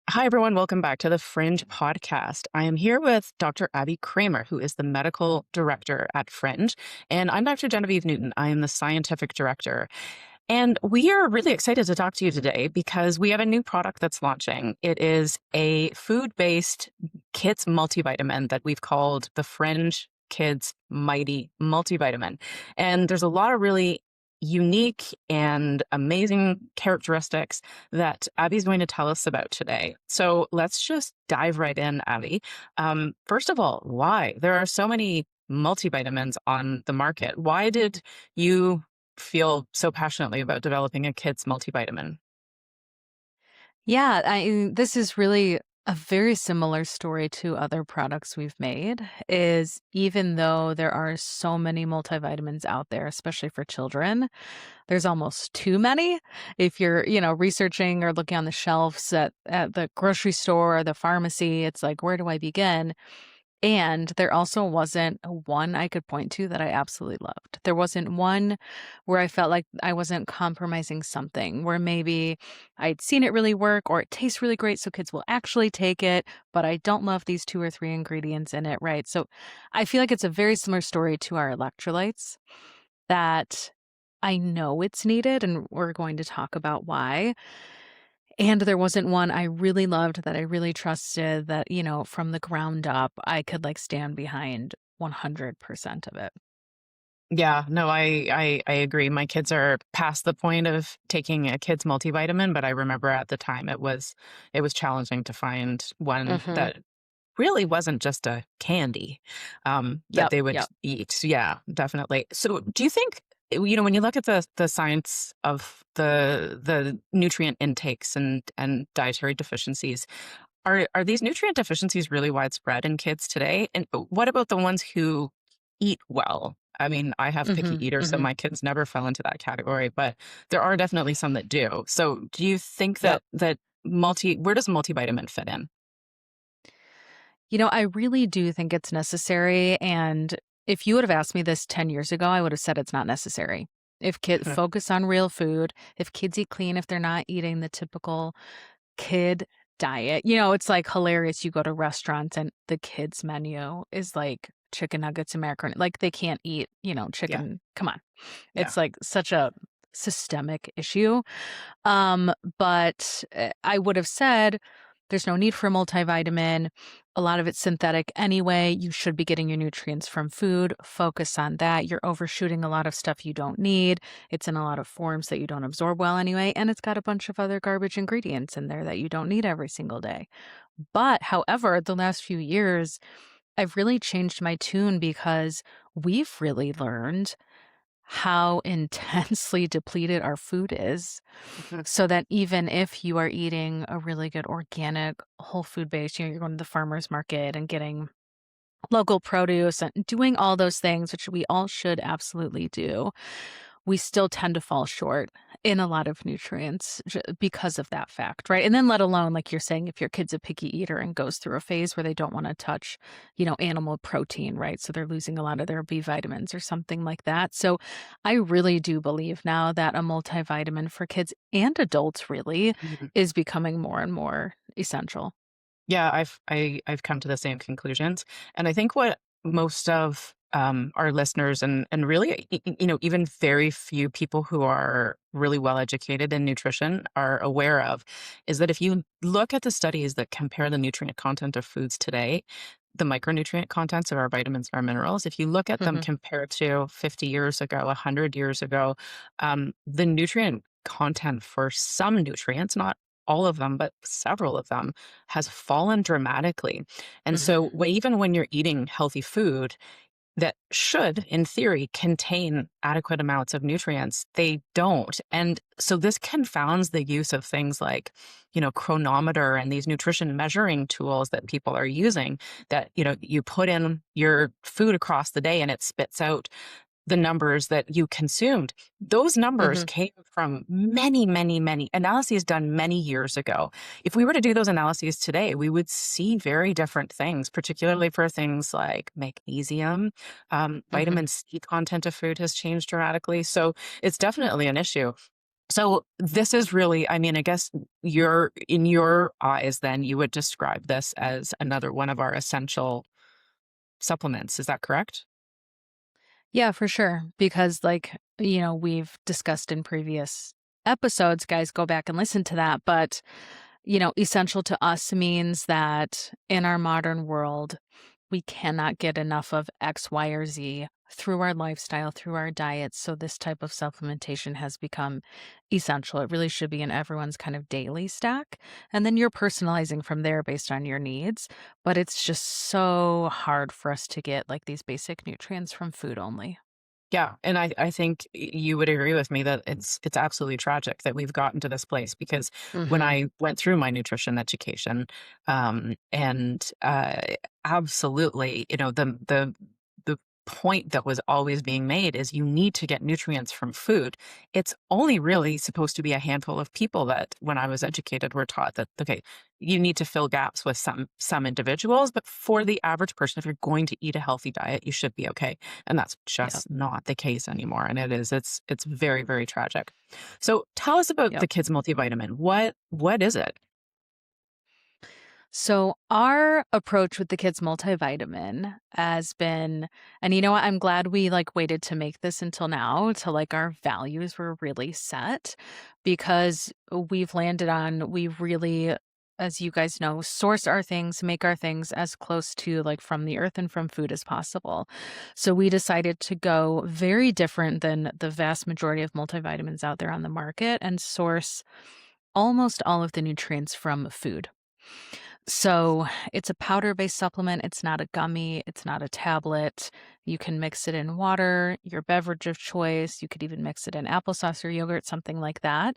Hi, everyone. Welcome back to the Fringe podcast. I am here with Dr. Abby Kramer, who is the medical director at Fringe. And I'm Dr. Genevieve Newton. I am the scientific director. And we are really excited to talk to you today because we have a new product that's launching. It is a food-based kids multivitamin that we've called the Fringe Kids Mighty Multivitamin. And there's a lot of really unique and amazing characteristics that Abby's going to tell us about today. So let's just dive right in, Abby. First of all, why? There are so many multivitamins on the market. Why did you feel so passionately about developing a kid's multivitamin? Yeah, this is really a very similar story to other products we've made, is even though there are so many multivitamins out there, especially for children, there's almost too many. If you're, researching or looking on the shelves at the grocery store or the pharmacy, it's like, where do I begin? And there also wasn't one I could point to that I absolutely loved. There wasn't one where I felt like I wasn't compromising something, where maybe I'd seen it really work or it tastes really great, so kids will actually take it, but I don't love these 2 or 3 ingredients in it, right? So I feel like it's a very similar story to our electrolytes that I know it's needed, and we're going to talk about why. And there wasn't one I really loved that I really trusted that, from the ground up, I could, like, stand behind 100% of it. Yeah, no, I agree. My kids are past the point of taking a kid's multivitamin, but I remember at the time it was challenging to find one Mhm. that really wasn't just a candy, that Yep, they would yep. eat. Yeah, definitely. So do you think, when you look at the science of the nutrient intakes and dietary deficiencies, are these nutrient deficiencies really widespread in kids today? And what about the ones who eat well? I mean, I have picky Mhm, eaters, so mhm. my kids never fell into that category, but there are definitely some that do. So do you think Yep. that where does multivitamin fit in? I really do think it's necessary, and if you would have asked me this 10 years ago, I would have said it's not necessary. If kids focus on real food, if kids eat clean, if they're not eating the typical kid diet. It's like hilarious. You go to restaurants and the kids menu is like chicken nuggets and macaroni. Like they can't eat, Yeah, chicken. Come on. yeah. It's like such a systemic issue. Um, but I would have said there's no need for a multivitamin. A lot of it's synthetic anyway. You should be getting your nutrients from food. Focus on that. You're overshooting a lot of stuff you don't need. It's in a lot of forms that you don't absorb well anyway. And it's got a bunch of other garbage ingredients in there that you don't need every single day. But however, the last few years, I've really changed my tune because we've really learned how intensely depleted our food is, so that even if you are eating a really good organic whole food base, you're going to the farmer's market and getting local produce and doing all those things, which we all should absolutely do, we still tend to fall short in a lot of nutrients because of that fact, right? And then let alone, like you're saying, if your kid's a picky eater and goes through a phase where they don't want to touch, animal protein, right? So they're losing a lot of their B vitamins or something like that. So I really do believe now that a multivitamin for kids and adults really Mhm. is becoming more and more essential. Yeah, I've come to the same conclusions, and I think what most of our listeners and really even very few people who are really well educated in nutrition are aware of is that if you look at the studies that compare the nutrient content of foods today, the micronutrient contents of our vitamins and our minerals, if you look at them Hmm. compared to 50 years ago, 100 years ago, the nutrient content for some nutrients, not all of them, but several of them, has fallen dramatically. And so Hmm. even when you're eating healthy food that should, in theory, contain adequate amounts of nutrients, they don't. And so this confounds the use of things like, chronometer and these nutrition measuring tools that people are using that, you put in your food across the day and it spits out the numbers that you consumed. Those numbers Hmm. came from many, many, many analyses done many years ago. If we were to do those analyses today, we would see very different things, particularly for things like magnesium. Hmm. Vitamin C content of food has changed dramatically. So it's definitely an issue. So this is really, I mean, I guess in your eyes, then you would describe this as another one of our essential supplements. Is that correct? Yeah, for sure. Because, like, we've discussed in previous episodes, guys, go back and listen to that. But, essential to us means that in our modern world, we cannot get enough of X, Y, or Z through our lifestyle, through our diet. So, this type of supplementation has become essential. It really should be in everyone's kind of daily stack. And then you're personalizing from there based on your needs. But it's just so hard for us to get like these basic nutrients from food only. Yeah, and I think you would agree with me that it's absolutely tragic that we've gotten to this place because when Hmm. I went through my nutrition education, and absolutely, the point that was always being made is you need to get nutrients from food. It's only really supposed to be a handful of people that, when I was educated, were taught that okay, you need to fill gaps with some individuals, but for the average person, if you're going to eat a healthy diet, you should be okay. And that's Yep. just not the case anymore, and it's very, very tragic. So, tell us about Yep. the Kids Multivitamin. What is it? So our approach with the kids multivitamin has been, and you know what, I'm glad we like waited to make this until now to like our values were really set because we've landed on we really, as you guys know, source our things, make our things as close to like from the earth and from food as possible. So we decided to go very different than the vast majority of multivitamins out there on the market and source almost all of the nutrients from food. So it's a powder-based supplement. It's not a gummy. It's not a tablet. You can mix it in water, your beverage of choice. You could even mix it in applesauce or yogurt, something like that.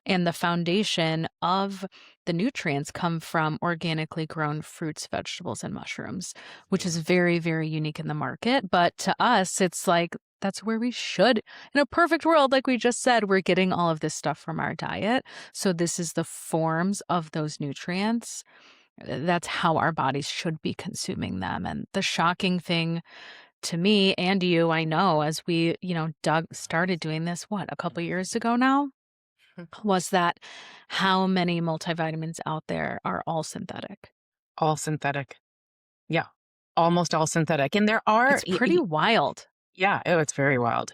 And the foundation of the nutrients come from organically grown fruits, vegetables, and mushrooms, which is very, very unique in the market. But to us, it's like that's where we should. In a perfect world, like we just said, we're getting all of this stuff from our diet. So this is the forms of those nutrients. That's how our bodies should be consuming them. And the shocking thing to me and you, I know, as we, Doug started doing this, what, a couple years ago now, was that how many multivitamins out there are all synthetic. All synthetic. Yeah. Almost all synthetic. And there are It's pretty wild. yeah, oh, it's very wild.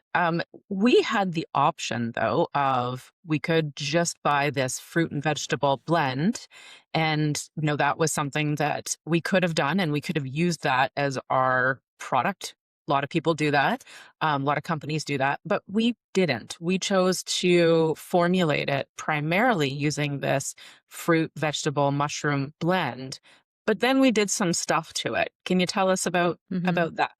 We had the option though of we could just buy this fruit and vegetable blend, and that was something that we could have done, and we could have used that as our product. A lot of people do that. A lot of companies do that, but we didn't. We chose to formulate it primarily using this fruit, vegetable, mushroom blend. But then we did some stuff to it. Can you tell us Mhm. about that?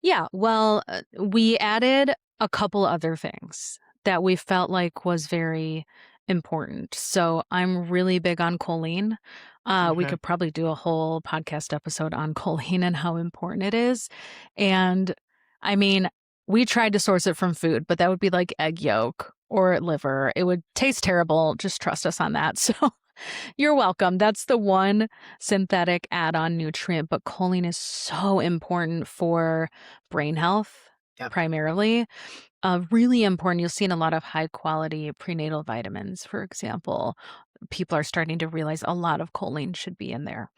Yeah, well, we added a couple other things that we felt like was very important. So I'm really big on choline. We Mhm. could probably do a whole podcast episode on choline and how important it is. And I mean, we tried to source it from food, but that would be like egg yolk or liver. It would taste terrible. Just trust us on that. So you're welcome. That's the one synthetic add-on nutrient, but choline is so important for brain health Yep. primarily. Really important. You'll see in a lot of high quality prenatal vitamins, for example. People are starting to realize a lot of choline should be in there.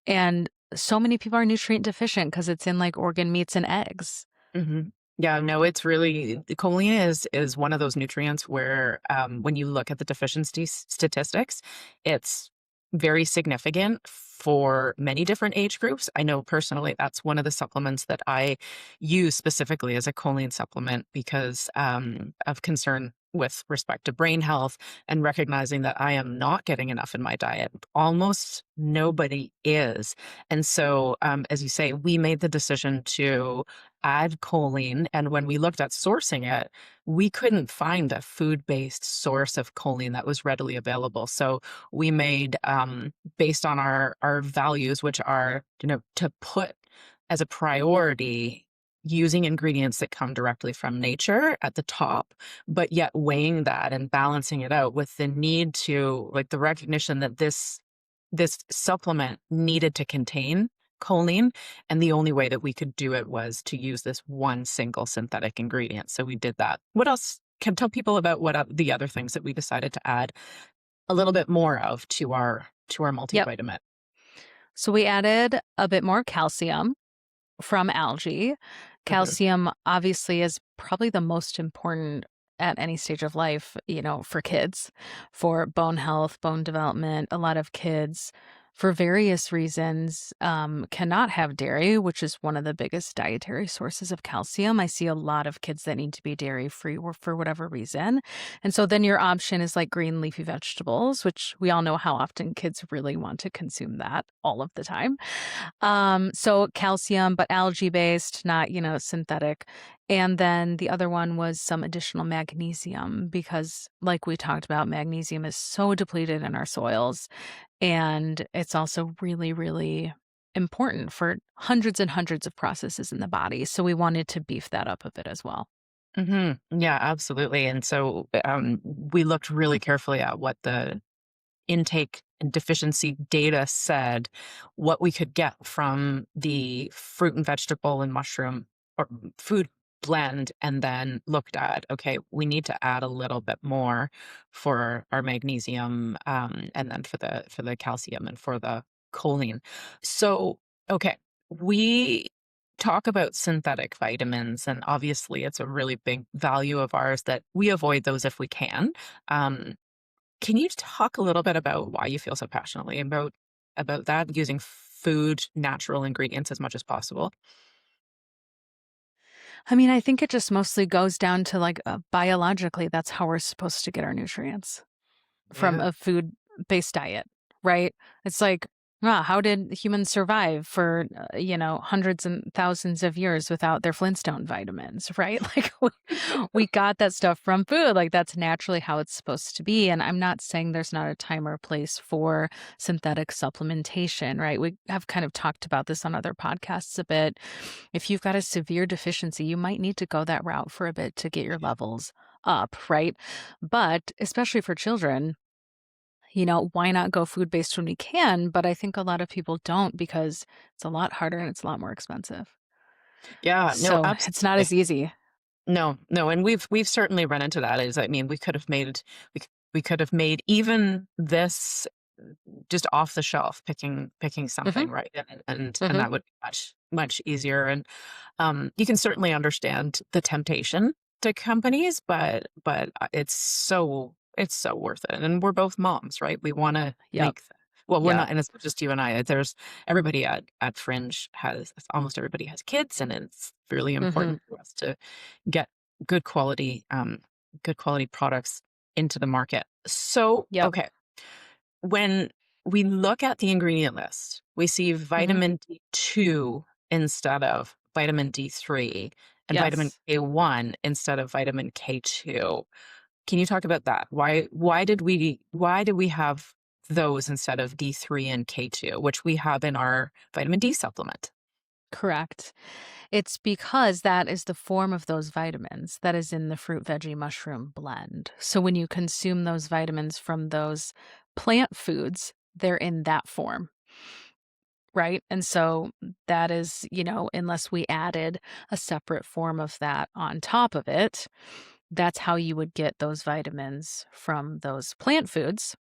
And so many people are nutrient deficient because it's in like organ meats and eggs. Mhm. Yeah, no, it's really the choline is one of those nutrients where, when you look at the deficiency statistics, it's very significant for many different age groups. I know personally that's one of the supplements that I use specifically as a choline supplement because, of concern with respect to brain health and recognizing that I am not getting enough in my diet. Almost nobody is. And so, as you say, we made the decision to add choline. And when we looked at sourcing it, we couldn't find a food based source of choline that was readily available. So we made, based on our values, which are, to put as a priority using ingredients that come directly from nature at the top, but yet weighing that and balancing it out with the need to, like, the recognition that this supplement needed to contain choline, and the only way that we could do it was to use this one single synthetic ingredient, so we did that. What else can tell people about what the other things that we decided to add a little bit more of to our Yep. multivitamin. So we added a bit more calcium from algae. Mhm. Calcium obviously is probably the most important at any stage of life, for kids, for bone health, bone development. A lot of kids, for various reasons, cannot have dairy, which is one of the biggest dietary sources of calcium. I see a lot of kids that need to be dairy free or for whatever reason. And so then your option is like green leafy vegetables, which we all know how often kids really want to consume that all of the time. So calcium, but algae based, not, synthetic. And then the other one was some additional magnesium because, like we talked about, magnesium is so depleted in our soils. And it's also really, really important for hundreds and hundreds of processes in the body. So we wanted to beef that up a bit as well. Yeah, absolutely. And so we looked really carefully at what the intake and deficiency data said, what we could get from the fruit and vegetable and mushroom or food blend, and then looked at, okay, we need to add a little bit more for our magnesium, and then for the calcium and for the choline. So, okay, we talk about synthetic vitamins, and obviously it's a really big value of ours that we avoid those if we can. Um, can you talk a little bit about why you feel so passionately about that, using food, natural ingredients as much as possible? I mean, I think it just mostly goes down to like biologically, that's how we're supposed to get our nutrients from Yeah. a food-based diet, right? It's like, how did humans survive for, hundreds and thousands of years without their Flintstone vitamins, right? Like we got that stuff from food. Like that's naturally how it's supposed to be. And I'm not saying there's not a time or place for synthetic supplementation, right? We have kind of talked about this on other podcasts a bit. If you've got a severe deficiency, you might need to go that route for a bit to get your levels up, right? But especially for children, why not go food based when we can? But I think a lot of people don't because it's a lot harder and it's a lot more expensive. Yeah, no, So it's not absolutely. as easy. No, no, and we've certainly run into that. Is I mean, we could have made even this just off the shelf, picking Hmm. something, right? And Hmm. that would be much easier. And you can certainly understand the temptation to companies, but it's so worth it. And we're both moms, right? We want to Yep. make. Well, we're Yep. not, and it's not just you and I. There's everybody at Fringe has almost everybody has kids, and it's really Hmm. important for us to get good quality, good quality products into the market. So, Yep. okay, when we look at the ingredient list, we see Hmm. vitamin D2 instead of vitamin D3 and vitamin Yes. K1 instead of vitamin K2. Can you talk about that? Why did we have those instead of D3 and K2, which we have in our vitamin D supplement? Correct. It's because that is the form of those vitamins that is in the fruit, veggie, mushroom blend. So when you consume those vitamins from those plant foods, they're in that form. Right. And so that is, unless we added a separate form of that on top of it, that's how you would get those vitamins from those plant foods.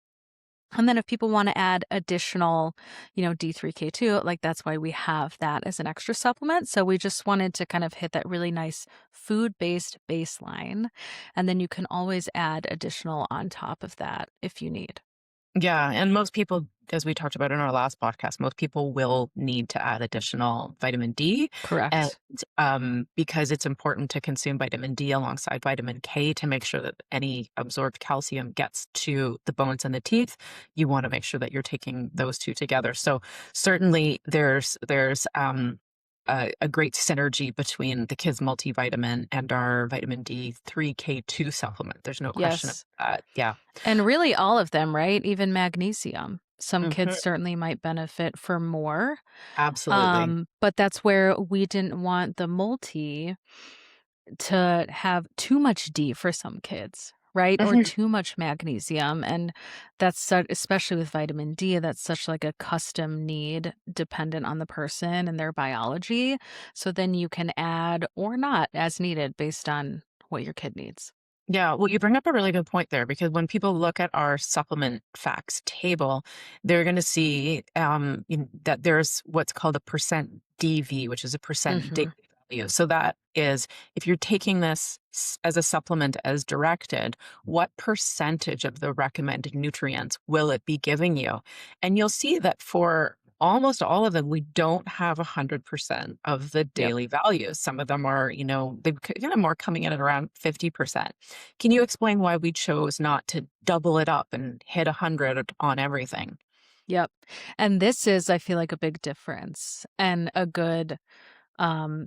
And then if people want to add additional, D3K2, like that's why we have that as an extra supplement. So we just wanted to kind of hit that really nice food-based baseline. And then you can always add additional on top of that if you need. Yeah, and most people, as we talked about in our last podcast, most people will need to add additional vitamin D, and Correct. because it's important to consume vitamin D alongside vitamin K to make sure that any absorbed calcium gets to the bones and the teeth. You want to make sure that you're taking those two together. So certainly, there's a great synergy between the Kids multivitamin and our vitamin D3 K2 supplement. There's no question about Yes. that. Yeah. And really all of them, right? Even magnesium. Some kids Mhm. certainly might benefit for more. Absolutely. But that's where we didn't want the multi to have too much D for some kids, right? Or Mhm. too much magnesium. And that's especially with vitamin D, that's such like a custom need dependent on the person and their biology. So then you can add or not as needed based on what your kid needs. Yeah, well, you bring up a really good point there because when people look at our supplement facts table, they're going to see that there's what's called a percent DV, which is a percent daily Mhm. value. So that is if you're taking this as a supplement as directed, what percentage of the recommended nutrients will it be giving you? And you'll see that for almost all of them, we don't have 100% of the Yep. daily values. Some of them are, they're kind of more coming in at around 50%. Can you explain why we chose not to double it up and hit 100 on everything? Yep. And this is, I feel like, a big difference and a good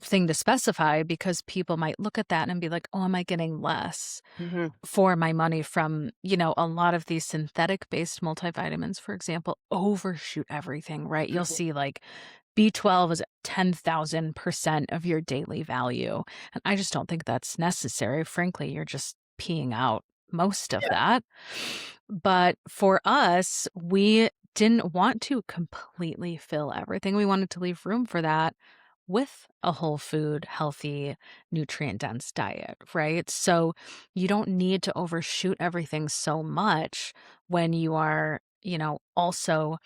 thing to specify because people might look at that and be like, oh, am I getting less Mhm, for my money from, a lot of these synthetic based multivitamins, for example, overshoot everything, right? You'll mhm. see like B12 is 10,000% of your daily value. And I just don't think that's necessary. Frankly, you're just peeing out most of Yeah, that. But for us, we didn't want to completely fill everything. We wanted to leave room for that with a whole food, healthy, nutrient dense diet, right? So you don't need to overshoot everything so much when you are, also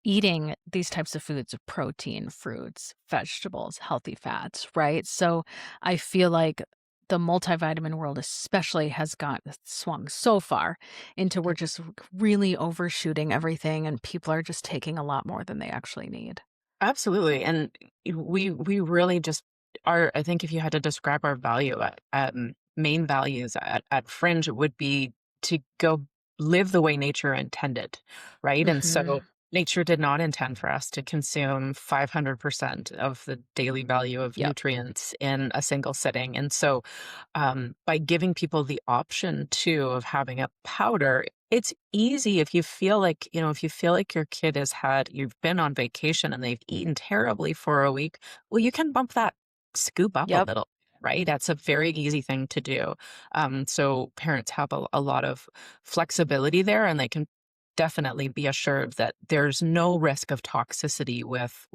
eating these types of foods of protein, fruits, vegetables, healthy fats, right? So I feel like the multivitamin world especially has got swung so far into we're just really overshooting everything and people are just taking a lot more than they actually need. absolutely, and we really just are. I think if you had to describe our value main values at Fringe, it would be to go live the way nature intended, right? And Mhm. so nature did not intend for us to consume 500% of the daily value of Yep. nutrients in a single sitting. And so by giving people the option too of having a powder, it's easy if you feel like, if you feel like your kid you've been on vacation and they've eaten terribly for a week, well, you can bump that scoop up a Yep. little, right? That's a very easy thing to do. So parents have a lot of flexibility there and they can definitely be assured that there's no risk of toxicity with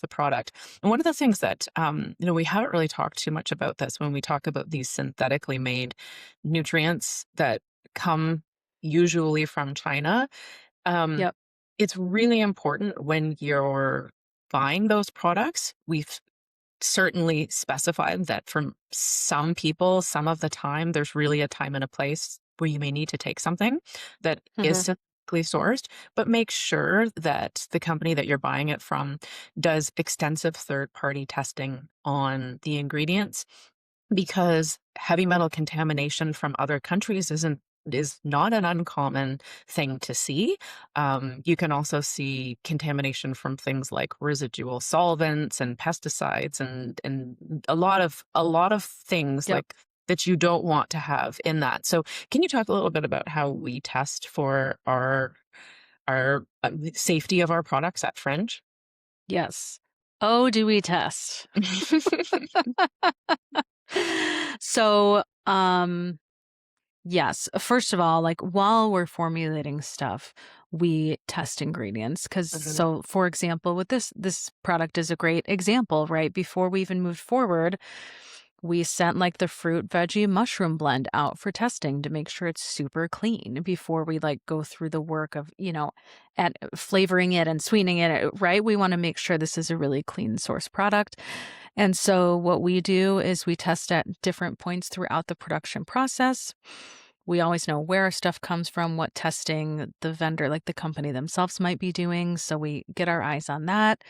the product. And one of the things that we haven't really talked too much about this when we talk about these synthetically made nutrients that come usually from China. Um, Yep. it's really important when you're buying those products. We've certainly specified that for some people, some of the time, there's really a time and a place where you may need to take something that is Mhm. synthetically sourced, but make sure that the company that you're buying it from does extensive third party testing on the ingredients because heavy metal contamination from other countries is not an uncommon thing to see. You can also see contamination from things like residual solvents and pesticides and a lot of things Yep. like that you don't want to have in that. So, can you talk a little bit about how we test for our safety of our products at Fringe? Yes. Oh, do we test? So, yes. First of all, like while we're formulating stuff, we test ingredients cuz Mhm, so for example, with this product is a great example, right? Before we even moved forward, we sent like the fruit veggie mushroom blend out for testing to make sure it's super clean before we like go through the work of, and flavoring it and sweetening it, right? We want to make sure this is a really clean source product. And so what we do is we test at different points throughout the production process. We always know where our stuff comes from, what testing the vendor, like the company themselves might be doing. So we get our eyes on that,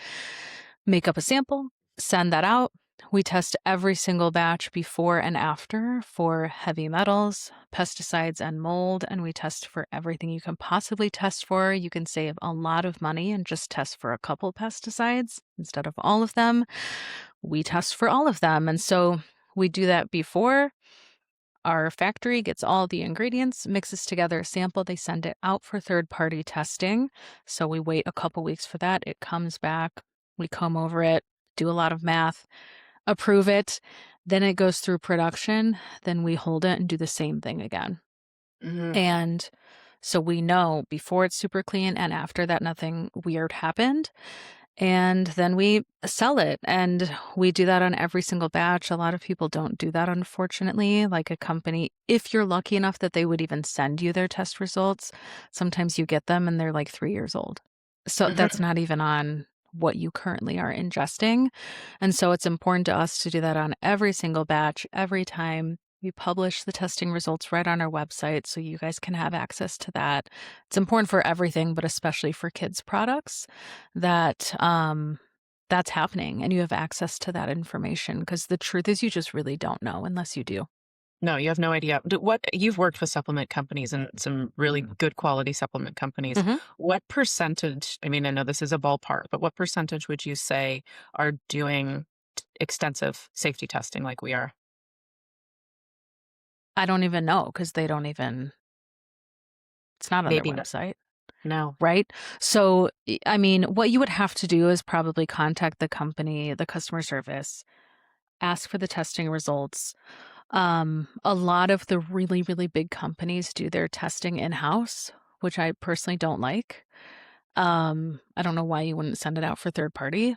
make up a sample, send that out. We test every single batch before and after for heavy metals, pesticides, and mold. And we test for everything you can possibly test for. You can save a lot of money and just test for a couple pesticides instead of all of them. We test for all of them. And so we do that before our factory gets all the ingredients, mixes together a sample. They send it out for third party testing. So we wait a couple weeks for that. It comes back. We comb over it, do a lot of math, approve it. Then it goes through production. Then we hold it and do the same thing again. mhm. And so we know before it's super clean and after that nothing weird happened. and then we sell it, and we do that on every single batch. A lot of people don't do that, unfortunately. Like a company, if you're lucky enough that they would even send you their test results, sometimes you get them and they're like 3 years old. So that's not even on what you currently are ingesting. And so it's important to us to do that on every single batch, every time. We publish the testing results right on our website so you guys can have access to that. It's important for everything, but especially for kids products that that's happening and you have access to that information, because the truth is you just really don't know unless you do. No, you have no idea. What you've worked with supplement companies and some really good quality supplement companies. Mhm. What percentage, I mean, I know this is a ballpark, but what percentage would you say are doing extensive safety testing like we are? I don't even know because they don't even, it's not on their Maybe not. website. No. Right? So, I mean, what you would have to do is probably contact the company, the customer service, ask for the testing results. A lot of the really, really big companies do their testing in-house, which I personally don't like. I don't know why you wouldn't send it out for third party.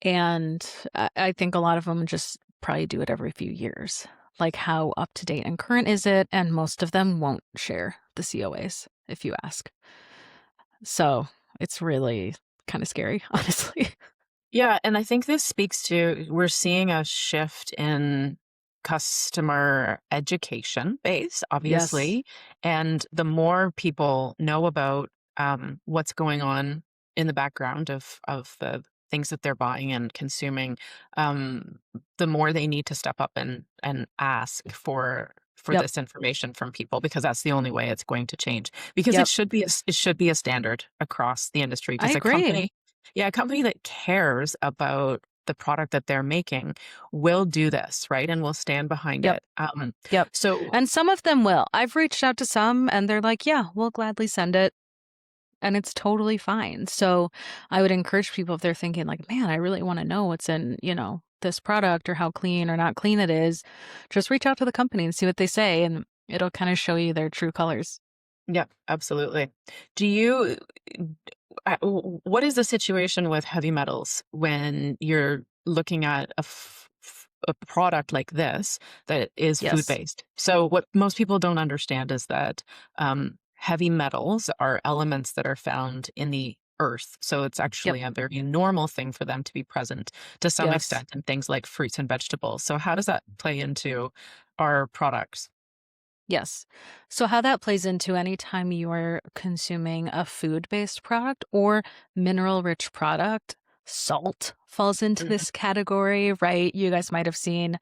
And I think a lot of them just probably do it every few years. Like, how up to date and current is it? And most of them won't share the COAs if you ask. So it's really kind of scary, honestly. Yeah, and I think this speaks to we're seeing a shift in customer education base, Yes. obviously, and the more people know about what's going on in the background of the things that they're buying and consuming, um, the more they need to step up and ask for Yep. this information from people because that's the only way it's going to change. Because Yep. it should be a standard across the industry. I Because a agree. company yeah, a company that cares about the product that they're making will do this, right? And will stand behind Yep. it. Yep. So And some of them will. I've reached out to some and they're like, yeah, we'll gladly send it. And it's totally fine. So I would encourage people, if they're thinking like, man, I really want to know what's in, this product or how clean or not clean it is, just reach out to the company and see what they say. And it'll kind of show you their true colors. yeah, absolutely. Do you what is the situation with heavy metals when you're looking at a product like this that is food Yes. based? So, what most people don't understand is that heavy metals are elements that are found in the earth. So, it's Yep. actually a very normal thing for them to be present to some Yes. extent in things like fruits and vegetables. So, how does that play into our products? Yes. So, how that plays into any time you're consuming a food based product or mineral rich product, salt falls into Mhm. this category, right? You guys might have seen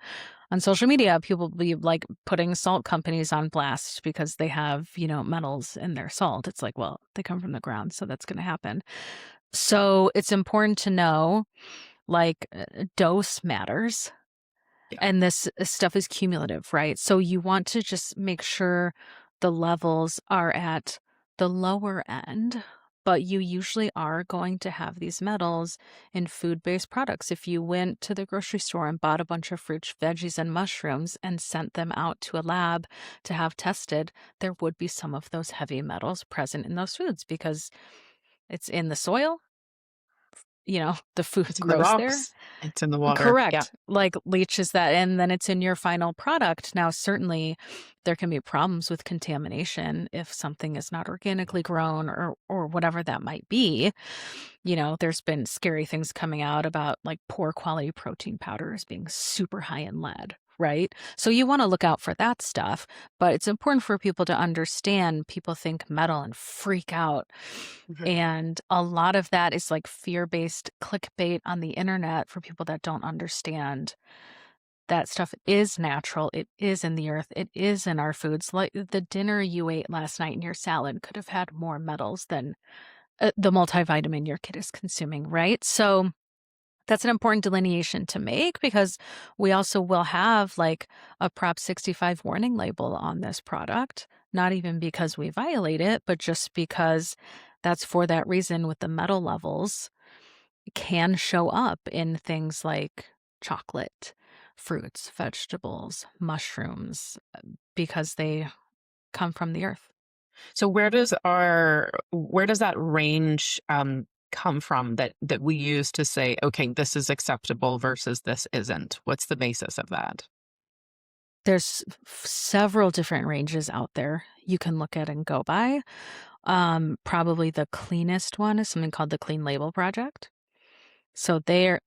on social media people be like putting salt companies on blast because they have, metals in their salt. It's like, well, they come from the ground, so that's going to happen. So, it's important to know like dose matters, Yeah, and this stuff is cumulative, right? So you want to just make sure the levels are at the lower end, but you usually are going to have these metals in food-based products. If you went to the grocery store and bought a bunch of fruits, veggies, and mushrooms and sent them out to a lab to have tested, there would be some of those heavy metals present in those foods because it's in the soil, the food it's in the grows there. rocks, it's in the water. Yeah. Correct. Like, leaches that and then it's in your final product. Now, certainly, there can be problems with contamination if something is not organically grown or whatever that might be. There's been scary things coming out about, like, poor quality protein powders being super high in lead, right? So you wanna look out for that stuff, but it's important for people to understand people think metal and freak out, Mhm. and a lot of that is, like, fear-based clickbait on the internet for people that don't understand that stuff is natural, it is in the earth, it is in our foods. Like, the dinner you ate last night in your salad could have had more metals than, the multivitamin your kid is consuming, right? So, that's an important delineation to make because we also will have like a Prop 65 warning label on this product, not even because we violate it, but just because that's for that reason with the metal levels can show up in things like chocolate, fruits, vegetables, mushrooms, because they come from the earth. So where does that range come from that we use to say, okay, this is acceptable versus this isn't? What's the basis of that? There's several different ranges out there you can look at and go by. Probably the cleanest one is something called the Clean Label Project. So they're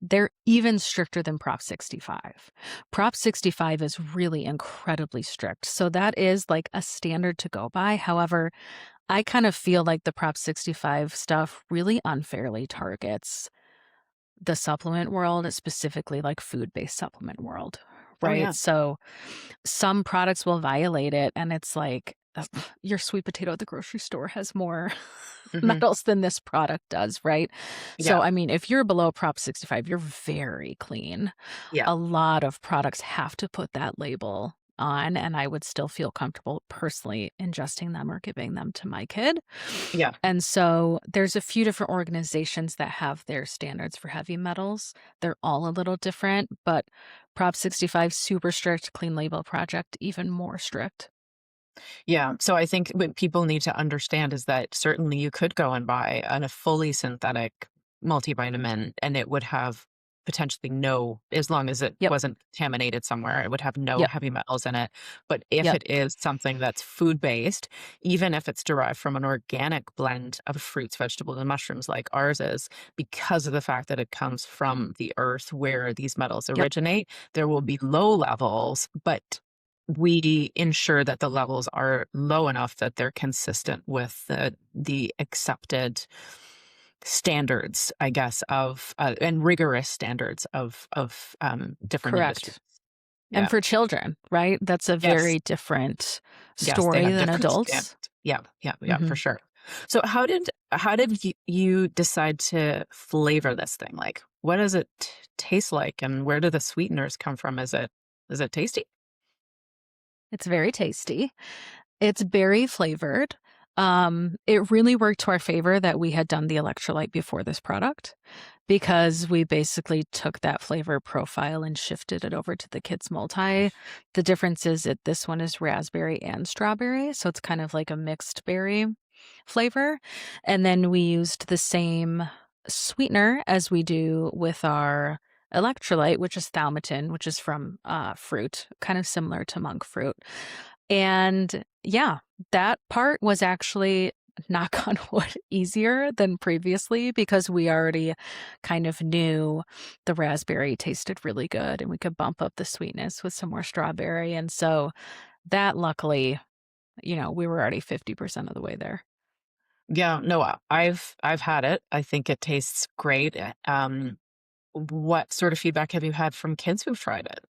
even stricter than Prop 65. Prop 65 is really incredibly strict. So that is like a standard to go by. However, I kind of feel like the Prop 65 stuff really unfairly targets the supplement world, specifically like food-based supplement world, Oh, right? yeah. So some products will violate it, and it's like, your sweet potato at the grocery store has more Hmm. metals than this product does, right? So, Yeah. I mean, if you're below Prop 65, you're very clean. Yeah. A lot of products have to put that label on, and I would still feel comfortable personally ingesting them or giving them to my kid. Yeah. And so there's a few different organizations that have their standards for heavy metals. They're all a little different, but Prop 65 super strict, Clean Label Project even more strict. Yeah. So I think what people need to understand is that certainly you could go and buy a fully synthetic multivitamin and it would have potentially no, as long as it Yep, wasn't contaminated somewhere, it would have no yep, heavy metals in it. But if yep, it is something that's food based, even if it's derived from an organic blend of fruits, vegetables, and mushrooms like ours is, because of the fact that it comes from the earth where these metals yep, originate, there will be low levels, but we ensure that the levels are low enough that they're consistent with the accepted standards, I guess, of and rigorous standards of different industries. correct. And Yeah. for children, right? That's a Yes. very different Yes, they story have than different standards. adults. Yeah, yeah, yeah, for Mhm. sure. So how did you decide to flavor this thing? Like, what does it taste like, and where do the sweeteners come from? Is it tasty? It's very tasty. It's berry flavored. It really worked to our favor that we had done the electrolyte before this product because we basically took that flavor profile and shifted it over to the Kids Multi. The difference is that this one is raspberry and strawberry, so it's kind of like a mixed berry flavor. And then we used the same sweetener as we do with our electrolyte, which is thaumatin, which is from fruit, kind of similar to monk fruit. And yeah, that part was actually, knock on wood, easier than previously because we already kind of knew the raspberry tasted really good and we could bump up the sweetness with some more strawberry. And so that luckily, we were already 50% of the way there. Yeah, no, I've had it. I think it tastes great. What sort of feedback have you had from kids who've tried it?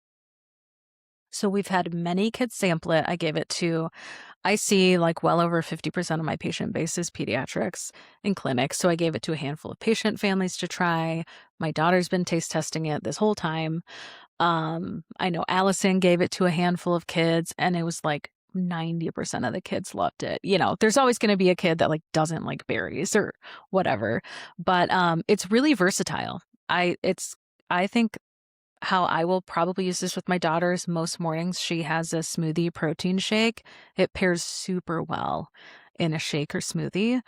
So we've had many kids sample it. I see like well over 50% of my patient base is pediatrics in clinics. So I gave it to a handful of patient families to try. My daughter's been taste testing it this whole time. I know Allison gave it to a handful of kids and it was like 90% of the kids loved it. There's always going to be a kid that like doesn't like berries or whatever, but it's really versatile. I think how I will probably use this with my daughters most mornings, she has a smoothie protein shake. It pairs super well in a shake or smoothie.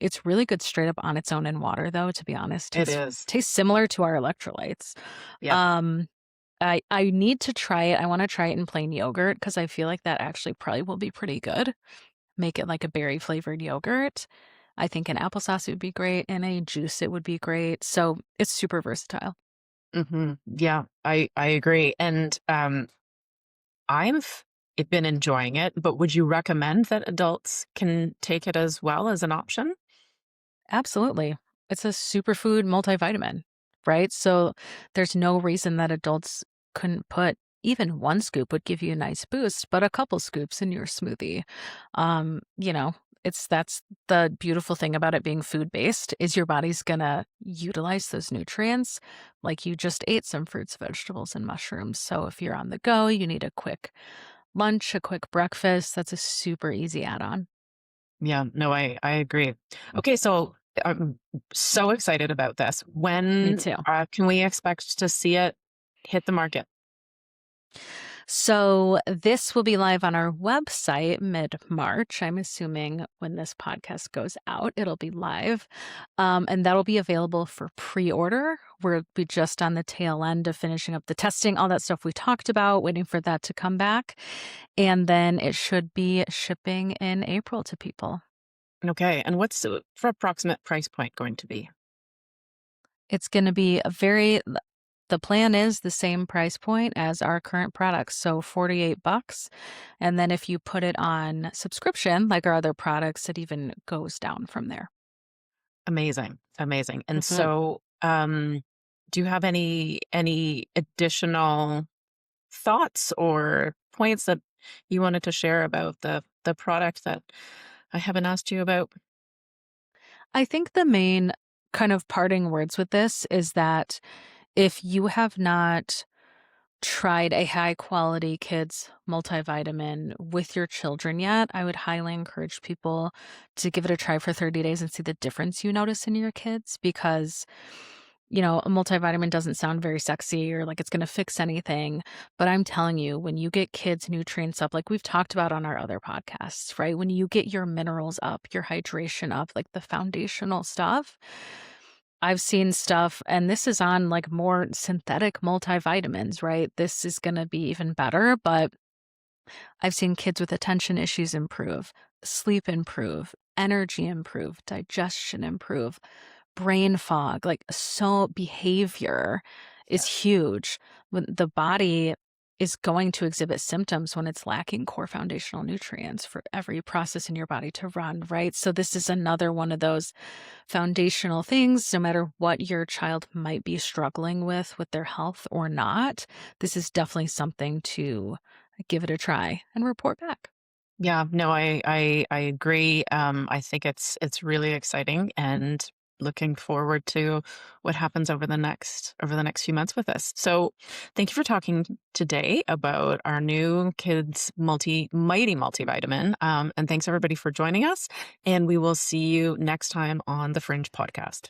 It's really good straight up on its own in water though, to be honest. It Tastes is. tastes similar to our electrolytes. Yeah. Um, I need to try it. I wanna try it in plain yogurt because I feel like that actually probably will be pretty good. Make it like a berry flavored yogurt. I think in applesauce it would be great, in a juice it would be great. So it's super versatile. Yeah, I agree. And I've been enjoying it, but would you recommend that adults can take it as well as an option? Absolutely. It's a superfood multivitamin, right? So there's no reason that adults couldn't put even one scoop would give you a nice boost, but a couple scoops in your smoothie. Um, you know, that's the beautiful thing about it being food based is your body's gonna utilize those nutrients like you just ate some fruits, vegetables, and mushrooms. So if you're on the go, you need a quick lunch, a quick breakfast, that's a super easy add-on. Yeah, no, I agree. Okay, so I'm so excited about this. Me When too. can we expect to see it hit the market? So this will be live on our website mid-March. I'm assuming when this podcast goes out, it'll be live. And that'll be available for pre-order. We'll be just on the tail end of finishing up the testing, all that stuff we talked about, waiting for that to come back. And then it should be shipping in April to people. Okay. And what's the for approximate price point going to be? It's going to be the plan is the same price point as our current products, so $48. And then if you put it on subscription, like our other products, it even goes down from there. Amazing. Amazing. And Mhm. so, do you have any additional thoughts or points that you wanted to share about the product that I haven't asked you about? I think the main kind of parting words with this is that if you have not tried a high quality kids multivitamin with your children yet, I would highly encourage people to give it a try for 30 days and see the difference you notice in your kids because a multivitamin doesn't sound very sexy or like it's going to fix anything. But I'm telling you, when you get kids' nutrients up, like we've talked about on our other podcasts, right? When you get your minerals up, your hydration up, like the foundational stuff, I've seen stuff, and this is on like more synthetic multivitamins, right? This is going to be even better, but I've seen kids with attention issues improve, sleep improve, energy improve, digestion improve, brain fog, like so behavior is Yes. huge. When the body is going to exhibit symptoms when it's lacking core foundational nutrients for every process in your body to run, right? So this is another one of those foundational things, no matter what your child might be struggling with their health or not. This is definitely something to give it a try and report back. Yeah, no, I agree. I think it's really exciting and looking forward to what happens over the next few months with this. So, thank you for talking today about our new kids mighty multivitamin. And thanks everybody for joining us. And we will see you next time on the Fringe podcast.